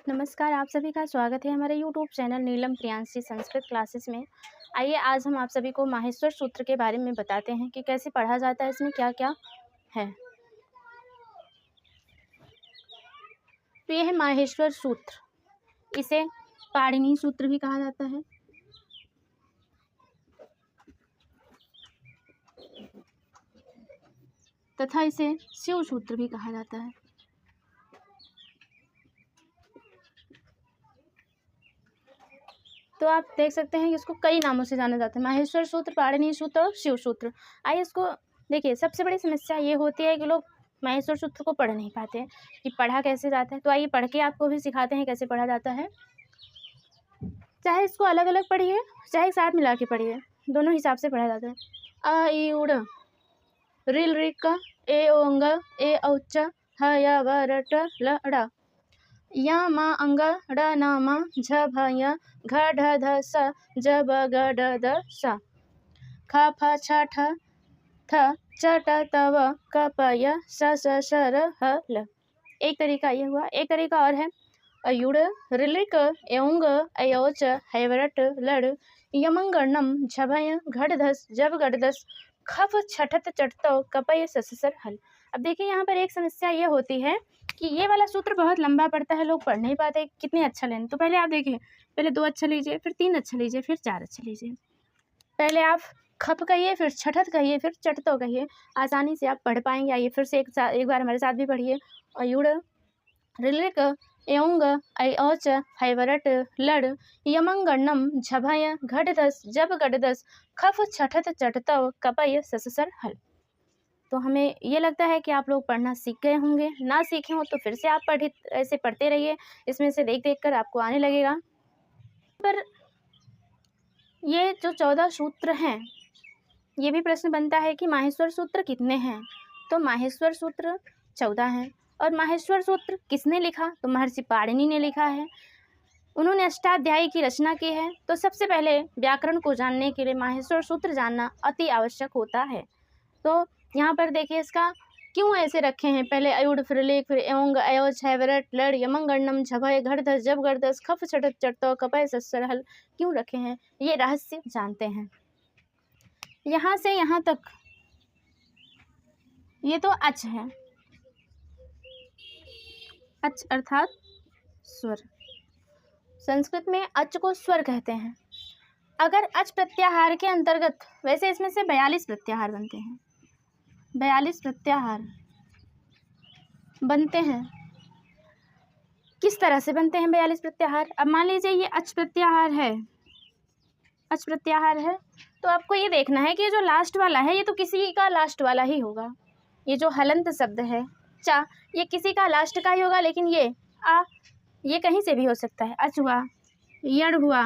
नमस्कार, आप सभी का स्वागत है हमारे यूट्यूब चैनल नीलम प्रियांशी संस्कृत क्लासेस में। आइए आज हम आप सभी को माहेश्वर सूत्र के बारे में बताते हैं कि कैसे पढ़ा जाता है, इसमें क्या क्या है। तो यह है माहेश्वर सूत्र, इसे पाणिनि सूत्र भी कहा जाता है। तथा इसे शिव सूत्र भी कहा जाता है। तो आप देख सकते हैं कि इसको कई नामों से जाना जाता है, माहेश्वर सूत्र, पाणिनि सूत्र और शिव सूत्र। आइए इसको देखिए, सबसे बड़ी समस्या ये होती है कि लोग माहेश्वर सूत्र को पढ़ नहीं पाते कि पढ़ा कैसे जाता है। तो आइए पढ़ के आपको भी सिखाते हैं कैसे पढ़ा जाता है। चाहे इसको अलग अलग पढ़िए, चाहे साथ मिला के पढ़िए, दोनों हिसाब से पढ़ा जाता है। अ ई उड़ रिल रिक ए ओंग ए औच ह या व र ट ल ड़ या मा अंग ड न म झ भ य घ ढ ध स ज ब ग ड द स ख फ छ ठ थ च ट त व क प य स स श र ह ल। एक तरीका ये हुआ। एक तरीका और है, अयुड़ रिलिक एउंग अयोच हैवरट लड़ यमंगणम झभय घड़धस जब गड़दस खफ छठत चटतो कपय सससर हल। अब देखिए, यहाँ पर एक समस्या ये होती है कि ये वाला सूत्र बहुत लंबा पड़ता है, लोग पढ़ नहीं पाते कितने अक्षर लेने। तो पहले आप देखिए, पहले 2 अक्षर लीजिए, फिर 3 अक्षर लीजिए, फिर 4 अक्षर लीजिए। पहले आप खप कहिए, फिर छठत कहिए, फिर चटतो कहिए। आसानी से आप पढ़ पाएंगे। आइए फिर से एक बार हमारे साथ भी पढ़िए। अयुड़ रिलिक एउंग अयोच हैवरट लड़ यमंगणम झभय घड़दस जब गड़दस खफ छठत चटतव कपय सससर हल। तो हमें ये लगता है कि आप लोग पढ़ना सीख गए होंगे। ना सीखे हो तो फिर से आप ऐसे पढ़ते रहिए, इसमें से देख देख कर आपको आने लगेगा। पर ये जो 14 सूत्र हैं, ये भी प्रश्न बनता है कि माहेश्वर सूत्र कितने हैं। तो माहेश्वर सूत्र 14 हैं। और माहेश्वर सूत्र किसने लिखा? तो महर्षि पाणिनि ने लिखा है। उन्होंने अष्टाध्यायी की रचना की है। तो सबसे पहले व्याकरण को जानने के लिए माहेश्वर सूत्र जानना अति आवश्यक होता है। तो यहाँ पर देखिए, इसका क्यों ऐसे रखे हैं, पहले अयुड़ फिर लेख फिर एवंग अयोच हैवरट लड़ यमंगणम झभय घड़धस जब गड़दस खफ छठत चटतो कपय सस्सर हल क्यों रखे हैं, ये रहस्य जानते हैं। यहाँ से यहाँ तक ये तो अच है, अच अर्थात स्वर। संस्कृत में अच को स्वर कहते हैं। अगर अच प्रत्याहार के अंतर्गत, वैसे इसमें से 42 प्रत्याहार बनते हैं, 42 प्रत्याहार बनते हैं। किस तरह से बनते हैं 42 प्रत्याहार? अब मान लीजिए ये अच प्रत्याहार है, अच प्रत्याहार है, तो आपको ये देखना है कि ये जो लास्ट वाला है, ये तो किसी का लास्ट वाला ही होगा। ये जो हलंत शब्द है चा, ये किसी का लास्ट का ही होगा। लेकिन ये आ, ये कहीं से भी हो सकता है। अच हुआ, यड़ हुआ,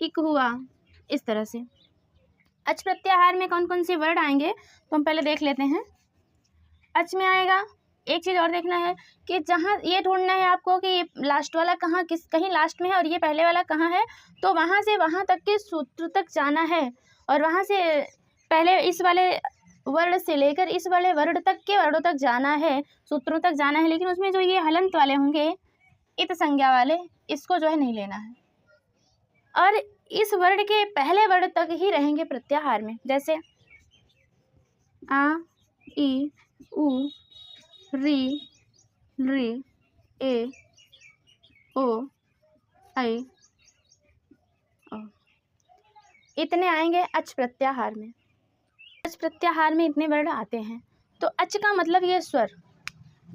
इक हुआ, इस तरह से। अच प्रत्याहार में कौन कौन से वर्ड आएंगे तो हम पहले देख लेते हैं। अच में आएगा, एक चीज़ और देखना है कि जहाँ ये ढूंढना है आपको कि ये लास्ट वाला कहाँ, कहीं लास्ट में है और ये पहले वाला कहाँ है। तो वहाँ से वहाँ तक के सूत्र तक जाना है, और वहाँ से पहले इस वाले वर्ड से लेकर इस वाले वर्ड तक के वर्डों तक जाना है, सूत्रों तक जाना है। लेकिन उसमें जो ये हलंत वाले होंगे, इत संज्ञा वाले, इसको जो है नहीं लेना है। और इस वर्ड के पहले वर्ड तक ही रहेंगे प्रत्याहार में, जैसे आ ई उ री री ए ओ ऐ ओ, इतने आएंगे अच प्रत्याहार में। अच प्रत्याहार में इतने वर्ड आते हैं। तो अच का मतलब ये स्वर,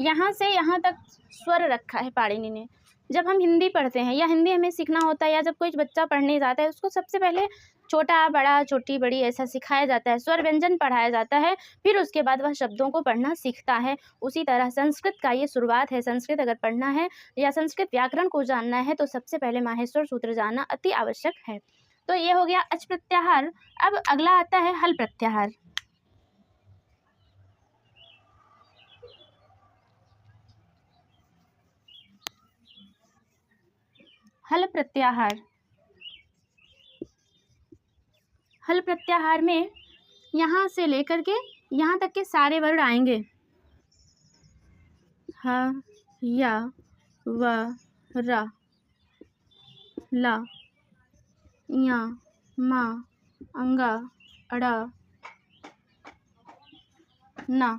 यहाँ से यहाँ तक स्वर रखा है पाणिनि ने। जब हम हिंदी पढ़ते हैं या हिंदी हमें सीखना होता है, या जब कोई बच्चा पढ़ने जाता है, उसको सबसे पहले छोटा बड़ा छोटी बड़ी ऐसा सिखाया जाता है, स्वर व्यंजन पढ़ाया जाता है, फिर उसके बाद वह शब्दों को पढ़ना सीखता है। उसी तरह संस्कृत का ये शुरुआत है। संस्कृत अगर पढ़ना है या संस्कृत व्याकरण को जानना है तो सबसे पहले माहेश्वर सूत्र जानना अति आवश्यक है। तो ये हो गया अच प्रत्याहार। अब अगला आता है हल प्रत्याहार। हल प्रत्याहार, हल प्रत्याहार में यहाँ से लेकर के यहाँ तक के सारे वर्ड आएंगे। ह, या, व र ला या मा अंगा अड़ा ना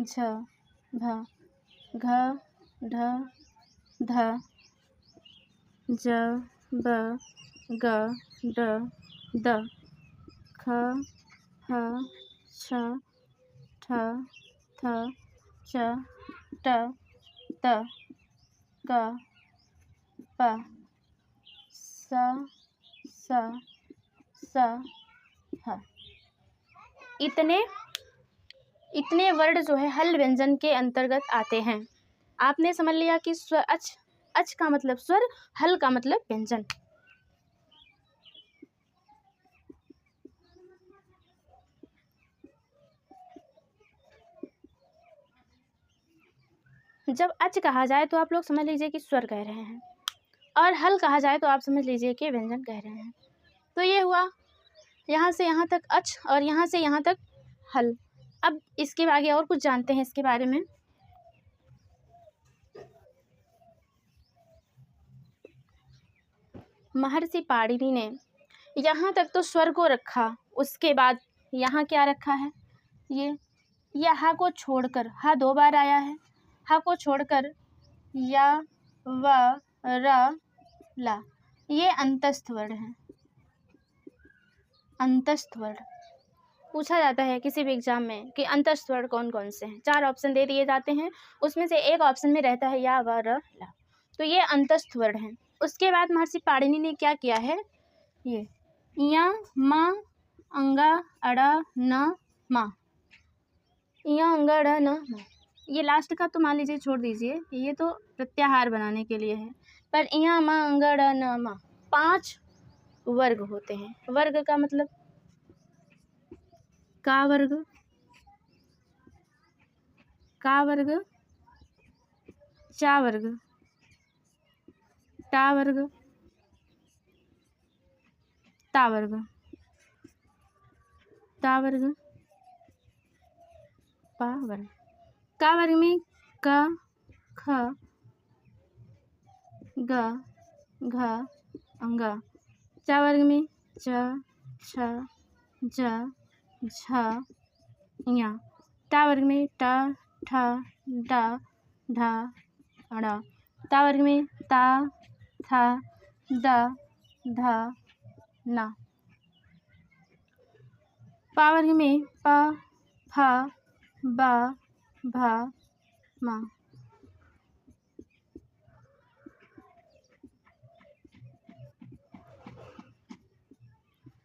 झ भ घ ढ ध ज ब ग ड द ख ह छ ठ थ च ट त क प स स ह। इतने वर्ड जो है हल व्यंजन के अंतर्गत आते हैं। आपने समझ लिया कि स्वर अच का मतलब स्वर, हल का मतलब व्यंजन। जब अच कहा जाए तो आप लोग समझ लीजिए कि स्वर कह रहे हैं, और हल कहा जाए तो आप समझ लीजिए कि व्यंजन कह रहे हैं। तो ये हुआ यहाँ से यहाँ तक अच और यहाँ से यहाँ तक हल। अब इसके आगे और कुछ जानते हैं इसके बारे में। महर्षि पाणिनि ने यहाँ तक तो स्वर को रखा, उसके बाद यहाँ क्या रखा है, ये हा को छोड़कर, हा 2 बार आया है, हा को छोड़कर या व र ला, ये अंतस्थ वर्ण है। अंतस्थ वर्ण पूछा जाता है किसी भी एग्जाम में कि अंतस्थ वर्ण कौन कौन से हैं। 4 ऑप्शन दे दिए जाते हैं, उसमें से एक ऑप्शन में रहता है या व र ला, तो ये अंतस्थ वर्ण है। उसके बाद महर्षि पाणिनि ने क्या किया है, ये या मा अंगा अड़ा न मा, या अंगा अड़ा न मा, ये लास्ट का तो मान लीजिए छोड़ दीजिए, ये तो प्रत्याहार बनाने के लिए है। पर या मा अंगा अड़ा न मा 5 वर्ग होते हैं। वर्ग का मतलब का वर्ग, का वर्ग, चा वर्ग, टा वर्ग, ता वर्ग, ता वर्ग, पा वर्ग। का वर्ग में क ख ग घ अंगा। चा वर्ग में च छ ज झ या। टा वर्ग में ट ठ ड ढ ड़। ता वर्ग में ता था द ध न। पा वर्ग में प फ ब भ म।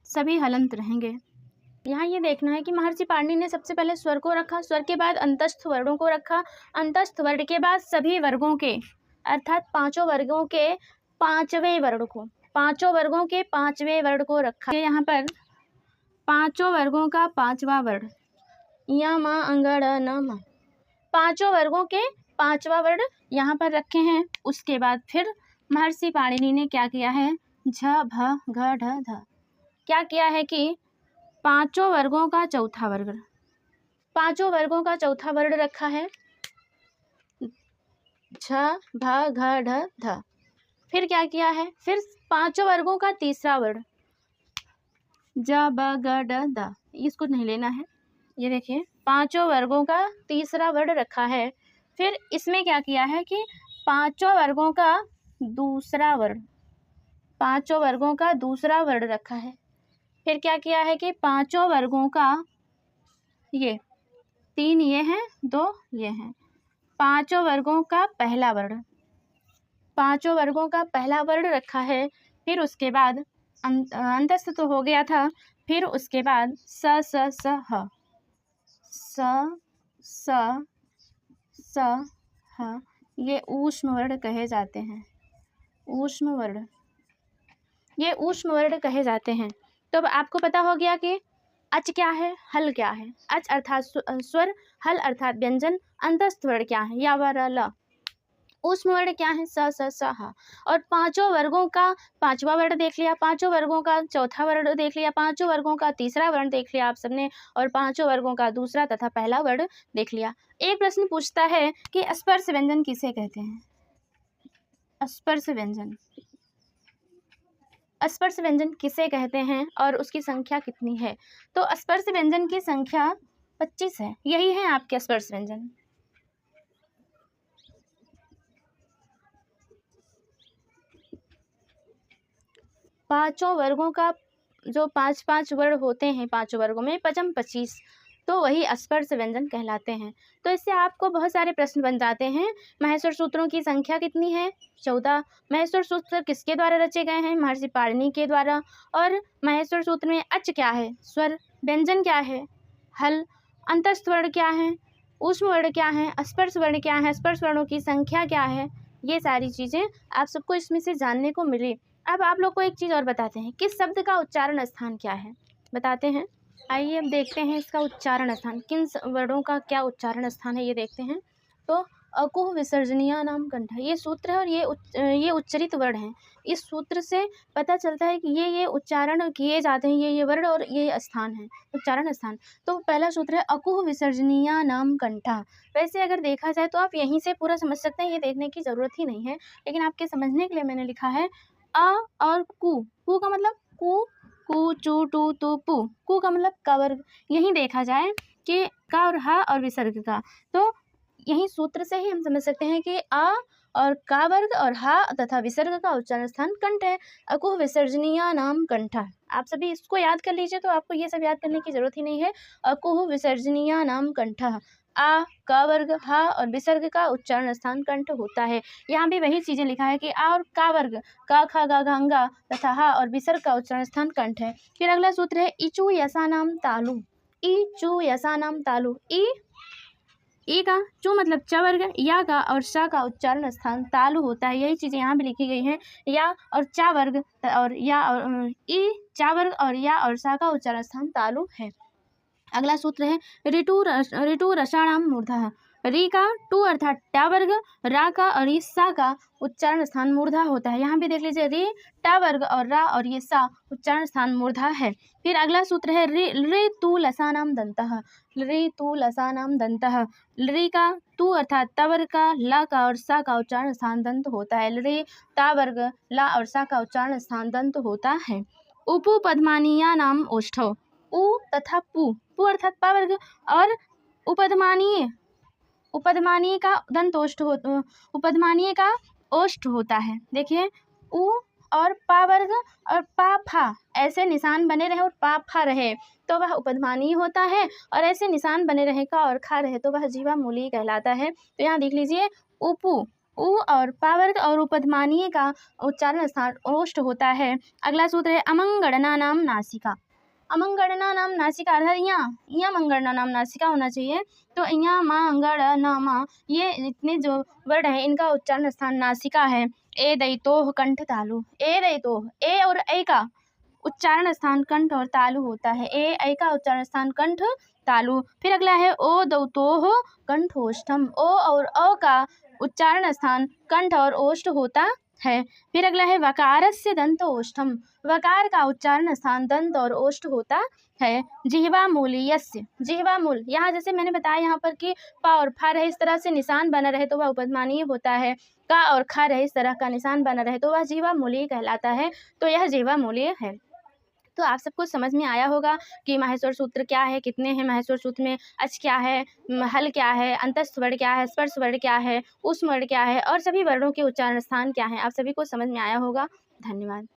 सभी हलंत रहेंगे। यहाँ ये देखना है कि महर्षि पाणिनि ने सबसे पहले स्वर को रखा, स्वर के बाद अंतस्थ वर्णों को रखा, अंतस्थ वर्ण के बाद सभी वर्गों के अर्थात 5 वर्गों के 5वें वर्ण को, 5 वर्गों के 5वें वर्ण को रखा। यहाँ पर 5 वर्गों का 5वां वर्ण या मा अंगड़ न मा, 5 वर्गों के 5वां वर्ण यहाँ पर रखे हैं। उसके बाद फिर महर्षि पाणिनि ने क्या किया है, झ भ घ ढ ध, क्या किया है कि 5 वर्गों का चौथा वर्ग, 5 वर्गों का चौथा वर्ण रखा है, झ भ घ ढ ध। फिर क्या किया है, फिर 5 वर्गों का तीसरा वर्ण ज ब ग ड द, इसको नहीं लेना है। ये देखिए 5 वर्गों का तीसरा वर्ण रखा है। फिर इसमें क्या किया है कि 5 वर्गों का दूसरा वर्ण, 5 वर्गों का दूसरा वर्ण रखा है। फिर क्या किया है कि 5 वर्गों का, ये 3 ये हैं 2 ये हैं, 5 वर्गों का पहला वर्ण, 5 वर्गों का पहला वर्ण रखा है। फिर उसके बाद अंतस्थ तो हो गया था, फिर उसके बाद स स स ह, स स स ह, ये ऊष्म वर्ण कहे जाते हैं। ऊष्म वर्ण, ये ऊष्म वर्ण कहे जाते हैं। तो अब आपको पता हो गया कि अच क्या है, हल क्या है। अच अर्थात स्वर, हल अर्थात व्यंजन, अंतस्थ वर्ण क्या है, या व र ल। ऊष्म वर्ण क्या है? स स स ह। और पांचों वर्गों का पांचवा वर्ण देख लिया, पांचों वर्गों का चौथा वर्ण देख लिया, पांचों वर्गों का तीसरा वर्ण देख लिया आप सबने, और पांचों वर्गों का दूसरा तथा पहला वर्ण देख लिया। एक प्रश्न पूछता है कि स्पर्श व्यंजन किसे कहते हैं? स्पर्श व्यंजन, स्पर्श व्यंजन किसे कहते हैं और उसकी संख्या कितनी है? तो स्पर्श व्यंजन की संख्या 25 है। यही है आपके स्पर्श व्यंजन। पांचों वर्गों का जो 5-5 वर्ण होते हैं, पांचों वर्गों में 25, तो वही स्पर्श व्यंजन कहलाते हैं। तो इससे आपको बहुत सारे प्रश्न बन जाते हैं। महेश्वर सूत्रों की संख्या कितनी है? 14। महेश्वर सूत्र किसके द्वारा रचे गए हैं? महर्षि पाणिनि के द्वारा। और महेश्वर सूत्र में अच क्या है? स्वर। व्यंजन क्या है? हल। अंतस्थ वर्ण क्या है? ऊष्म वर्ण क्या है? स्पर्श वर्ण क्या है? स्पर्श वर्णों की संख्या क्या है? ये सारी चीज़ें आप सबको इसमें से जानने को मिली। अब आप लोग को एक चीज़ और बताते हैं, किस शब्द का उच्चारण स्थान क्या है? बताते हैं। आइए अब देखते हैं इसका उच्चारण स्थान, किन वर्णों का क्या उच्चारण स्थान है, ये देखते हैं। तो अकुह विसर्जनीय नाम कंठ, ये सूत्र है और ये उच्चरित वर्ण है। इस सूत्र से पता चलता है कि ये उच्चारण किए जाते हैं, ये वर्ण और ये स्थान है, उच्चारण स्थान। तो पहला सूत्र है अकुह विसर्जनीय नाम कंठा। वैसे अगर देखा जाए तो आप यहीं से पूरा समझ सकते हैं, ये देखने की ज़रूरत ही नहीं है, लेकिन आपके समझने के लिए मैंने लिखा है अ और कु का मतलब कु चू टू तू पू, कु का मतलब का वर्ग। यहीं देखा जाए कि का और हा और विसर्ग का, तो यही सूत्र से ही हम समझ सकते हैं कि आ और का वर्ग और हा तथा विसर्ग का उच्चारण स्थान कंठ है। अकुह विसर्जनीय नाम कंठा, आप सभी इसको याद कर लीजिए, तो आपको ये सब याद करने की जरूरत ही नहीं है। अकुह विसर्जनीय नाम कंठा, आ का वर्ग हा और विसर्ग का उच्चारण स्थान कंठ होता है। यहाँ भी वही चीज़ें लिखा है कि आ और का वर्ग का खा गा घा तथा हा और विसर्ग का उच्चारण स्थान कंठ है। फिर अगला सूत्र है इचू यसा नाम तालु, इचू यसा नाम तालु। ई का चू मतलब च वर्ग, या का और सा का उच्चारण स्थान तालु होता है। यही चीज़ें यहाँ भी लिखी गई हैं। या और चा वर्ग और या और ई चा वर्ग और या और सा का उच्चारण स्थान तालु है। अगला सूत्र है ऋतु रसाणाम मूर्धा। री का टू अर्थात टा वर्ग, रा का और ये सा का उच्चारण स्थान मूर्धा होता है। यहाँ भी देख लीजिए री टा वर्ग और रा और ये सा उच्चारण स्थान मूर्धा है। फिर अगला सूत्र है रे तू लसानाम दंतः, रे तू लसानाम दंतः। री का तू अर्थात ता वर्ग का, ला का और सा का उच्चारण स्थान दंत होता है। रे ता वर्ग ला और सा का उच्चारण स्थान दंत होता है। उपु पद्मानीया नाम ओष्ठव, उ तथा पु अर्थात पा वर्ग और उपधमानीय का दंत ओष्ठ उपधमानीय का ओष्ठ होता है। देखिए उ और पा वर्ग और पा फा ऐसे निशान बने रहे और पा फा रहे तो वह उपधमानीय होता है, और ऐसे निशान बने रहे का और खा रहे तो वह जीवा मूली कहलाता है। तो यहाँ देख लीजिए उपु उ और पा वर्ग और उपधमानीय का उच्चारण स्थान ओष्ठ होता है। अगला सूत्र है अमंगणना नाम नासिका। अमंगणना नाम नासिका अर्थात यहाँ मंगणना नाम नासिका होना चाहिए। तो यहाँ माँ गण न मा ये इतने जो वर्ड है इनका उच्चारण स्थान नासिका है। ए दैतोह कंठ तालु, ए दैतोह ए और ए का उच्चारण स्थान कंठ और तालु होता है। ए का उच्चारण स्थान कंठ तालु। फिर अगला है ओ दौतोह कंठोष्ठम, ओ और अ का उच्चारण स्थान कंठ और ओष्ठ होता है। फिर अगला है वकारस्य दंत ओष्ठम, वकार का उच्चारण स्थान दंत और ओष्ठ होता है। जिह्वा मूलीयस्य, जिह्वा मूल यहाँ जैसे मैंने बताया यहाँ पर कि पा और फा रहे इस तरह से निशान बना रहे तो वह उपधमानीय होता है। का और खा रहे इस तरह का निशान बना रहे तो वह जिह्वा मूलीय कहलाता है। तो यह जिह्वा मूलीय है। तो आप सबको समझ में आया होगा कि माहेश्वर सूत्र क्या है, कितने हैं माहेश्वर सूत्र में, अच क्या है, हल क्या है, अंतस्थ वर्ण क्या है, स्पर्श वर्ण क्या है, ऊष्म वर्ण क्या है और सभी वर्णों के उच्चारण स्थान क्या है। आप सभी को समझ में आया होगा। धन्यवाद।